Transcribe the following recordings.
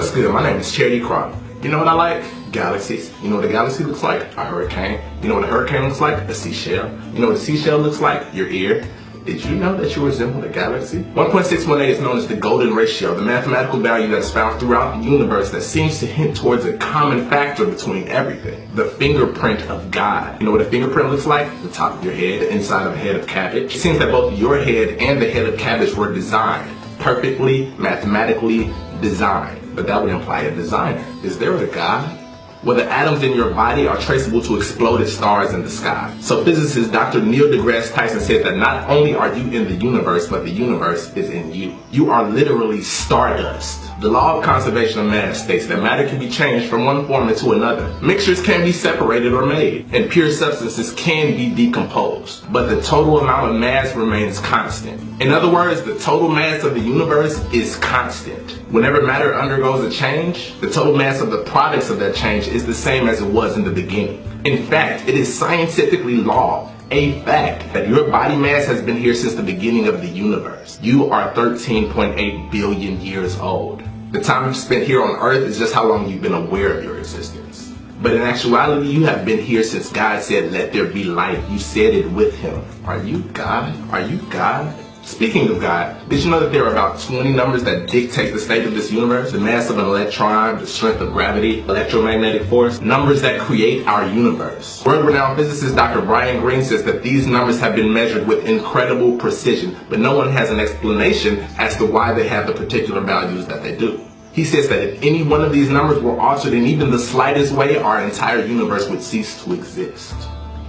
What's good? My name is Charity Crop. You know what I like? Galaxies. You know what a galaxy looks like? A hurricane. You know what a hurricane looks like? A seashell. You know what a seashell looks like? Your ear. Did you know that you resemble a galaxy? 1.618 is known as the golden ratio, the mathematical value that is found throughout the universe that seems to hint towards a common factor between everything. The fingerprint of God. You know what a fingerprint looks like? The top of your head, the inside of a head of cabbage. It seems that both your head and the head of cabbage were designed, perfectly, mathematically designed. But that would imply a designer. Is there a God? Well, the atoms in your body are traceable to exploded stars in the sky. So physicist Dr. Neil deGrasse Tyson said that not only are you in the universe, but the universe is in you. You are literally stardust. The law of conservation of mass states that matter can be changed from one form into another. Mixtures can be separated or made, and pure substances can be decomposed. But the total amount of mass remains constant. In other words, the total mass of the universe is constant. Whenever matter undergoes a change, the total mass of the products of that change is the same as it was in the beginning. In fact, it is scientifically law, a fact, that your body mass has been here since the beginning of the universe. You are 13.8 billion years old. The time you've spent here on Earth is just how long you've been aware of your existence. But in actuality, you have been here since God said, "Let there be light." You said it with Him. Are you God? Are you God? Speaking of God, did you know that there are about 20 numbers that dictate the state of this universe? The mass of an electron, the strength of gravity, electromagnetic force, numbers that create our universe. World-renowned physicist Dr. Brian Greene says that these numbers have been measured with incredible precision, but no one has an explanation as to why they have the particular values that they do. He says that if any one of these numbers were altered in even the slightest way, our entire universe would cease to exist.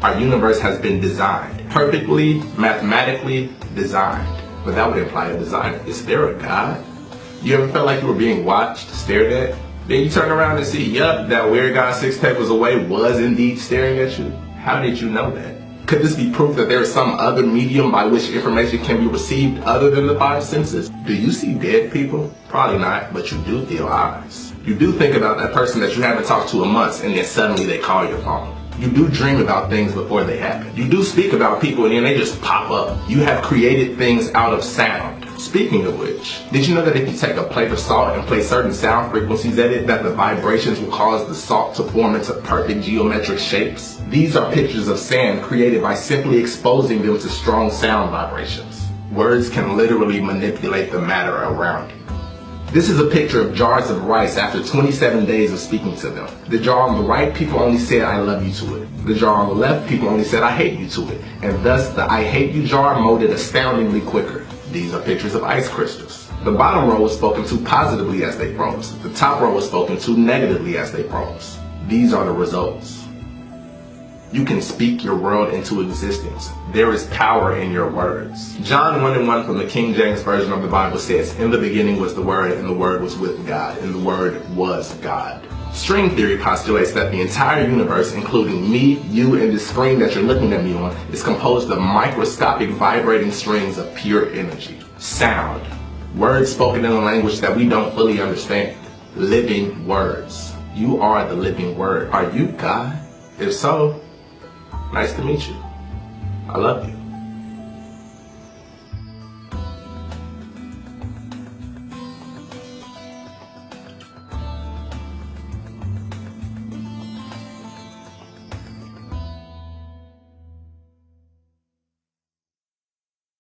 Our universe has been designed, perfectly, mathematically designed. But that would imply a designer. Is there a God? You ever felt like you were being watched, stared at? Then you turn around and see, yup, that weird guy 6 tables away was indeed staring at you. How did you know that? Could this be proof that there is some other medium by which information can be received other than the 5 senses? Do you see dead people? Probably not, but you do feel eyes. You do think about that person that you haven't talked to in months, and then suddenly they call your phone. You do dream about things before they happen. You do speak about people and then they just pop up. You have created things out of sound. Speaking of which, did you know that if you take a plate of salt and place certain sound frequencies at it, that the vibrations will cause the salt to form into perfect geometric shapes? These are pictures of sand created by simply exposing them to strong sound vibrations. Words can literally manipulate the matter around you. This is a picture of jars of rice after 27 days of speaking to them. The jar on the right, people only said "I love you" to it. The jar on the left, people only said "I hate you" to it. And thus, the "I hate you" jar molded astoundingly quicker. These are pictures of ice crystals. The bottom row was spoken to positively as they froze. The top row was spoken to negatively as they froze. These are the results. You can speak your world into existence. There is power in your words. John 1:1 from the King James Version of the Bible says, "In the beginning was the Word, and the Word was with God, and the Word was God." String theory postulates that the entire universe, including me, you, and this screen that you're looking at me on, is composed of microscopic vibrating strings of pure energy. Sound. Words spoken in a language that we don't fully understand. Living words. You are the living word. Are you God? If so, nice to meet you. I love you.